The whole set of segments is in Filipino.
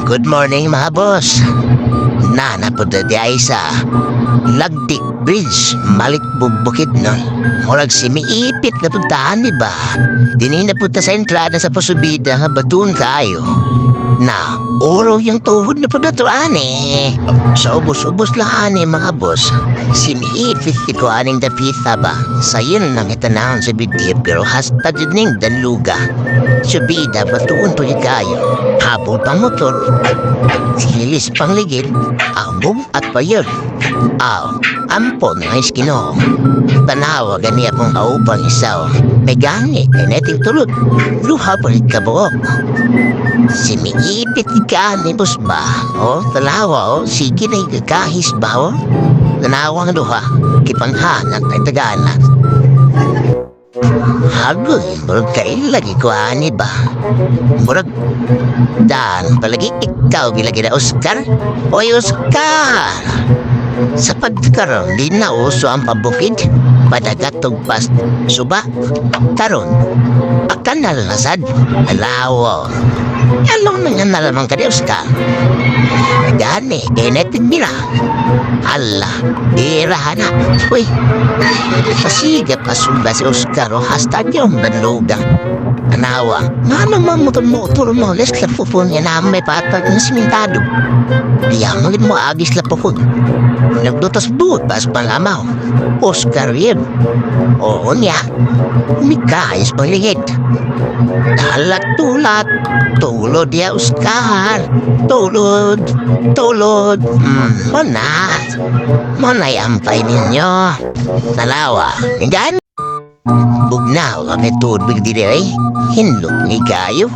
Good morning mga boss. Nanapunta di ay sa Lagdik Bridge, Malikbog Bukid no. Murag simiipit na puntahan di ba? Dini na punta sa entrada sa pasubida nga batun kayo. Na, oro yung tuhod na pagdatuan eh. Sa ubos-ubos lang mga boss. Simiipit ko aning dapita ba? Sa yun lang itanahon sa bidib pero hasta dining danluga. Subida batuon to kayo. Habol pang motor. Silis pang ligid. Abog at payon. Ampon ng iskino. Tanawa gani akong aupang isaw. May gani kay neting tulog. Luha pa rin kabuok. Simiipit ka ni boss ba? O, talawa o. Sige na ikakahis ba o? Tanawa nga luha. Kipanghanan ay tagana. Hagoy, murag kayo lagi ko ani ba? Murag dan palagi ikaw bilagi na Oscar? Oy Oscar! Sa pagkaroon, di na uso ang pabukid. Padagatog pas suba. Karon, akan nalasad. Alawo. Along na nga nalamang ka di Oscar. Gani, kinetin nila. Hala, irahan na. Uy, pasiga pa sunda si Oscar o hasta yung banlugang. Anawa, nga naman motor mo, les ka po niya na may patag na simintado. Diya magin mo agis la po po. Nagdutas buot pas panglamaw. Oscar yun. Oo niya. Umikayos panglingid. Tulat. Tulod ya Oscar. Tulod. Mana yampay ninyo. Talawa. Hinggan. Bugnaw kami tubig di ay. Hinlok ni kayo.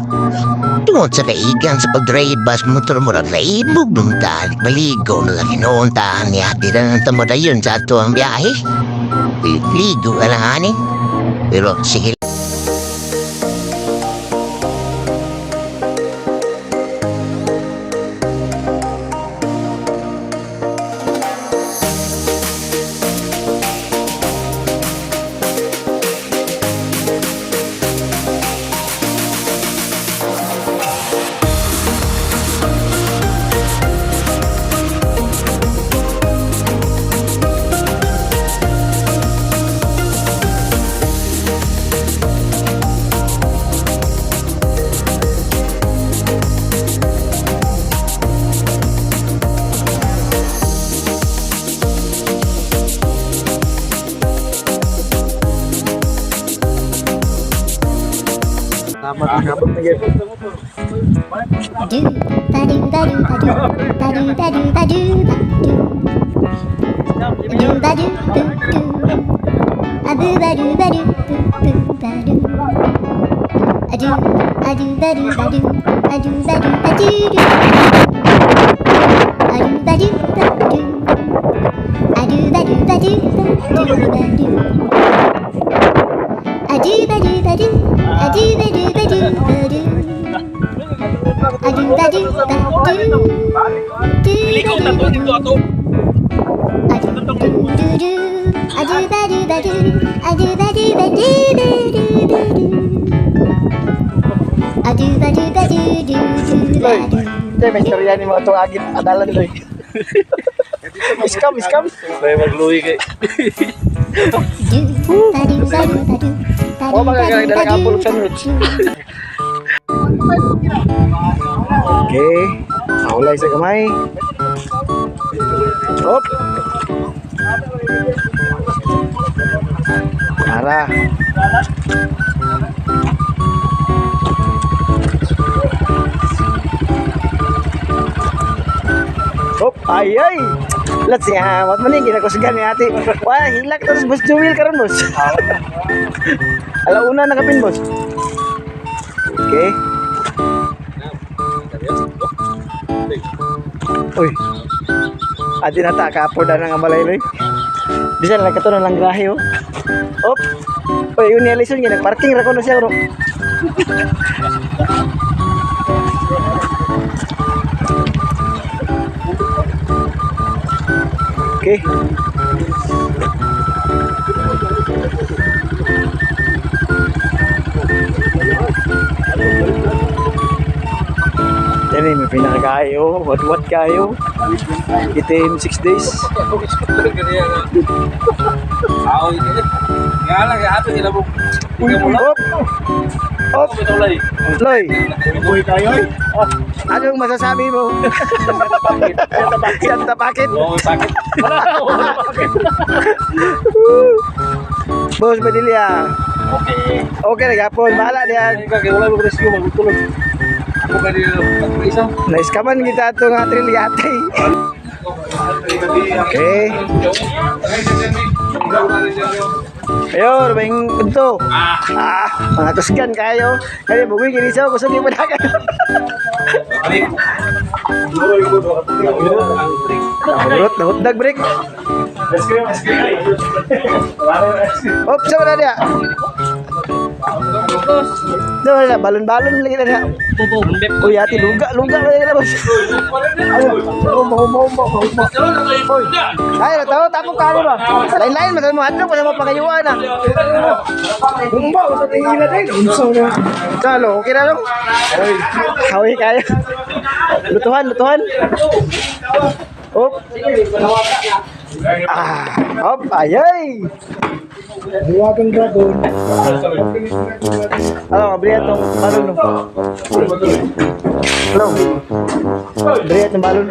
Tungod sa kaigan sa pag-drive bus motor mo rin na ibog ng talik maligo na lang inuuntahan ni ati na ng tamoda yun sa ato ang biyahe. Ligo ka lang ani. Pero sige. May istorya ni mga itong agit adalan doy. Iskam. May magluwi kay. O magagaling dalang kapulog sa roots. Okay. Maulay sa kamay. Hop. Para. Hop, ay. Let's see, what man yung ginakusgan ni ate. Wah, hilak terus bos Jumil karon bos. Alauna na kapin bos. Okay. Uy. Adi na ta ka-afford na nga malayloy. Bisa na katunon lang grahe oh. Hop. Uy, yun ni Alison gina parking ra ko na siya bro. Okay. Gani, may pinakayo. What kayo? Itim 6 days. Hop! Loy! Anong masasabi mo? Santa Bakit? Boss Padilla. Okay na gapon. Bahala diyan. Naiskaman kita ito nga trilyate. Okay. Ayun, may ito. Mga tuskan kayo. Kaya bugoy kinisaw. Gusto niyo madagan. Nahutdag break. Hop, sama na dia. Nah, balon-balon lagi na dia. Uy, ati luga lagi na bos. Mau. Hoy. Ay, tahu tapok kali ba? Lain-lain masal mo adto pa sa pangayuan na. Bumba sa tingin na din. Unsa na. Talo, okay na lang. Hawi kayo. Lutuhan. Hop. Hop, ayay. Buwagang dragon. Halo, beri itong balon. Halo. Beri itong balon.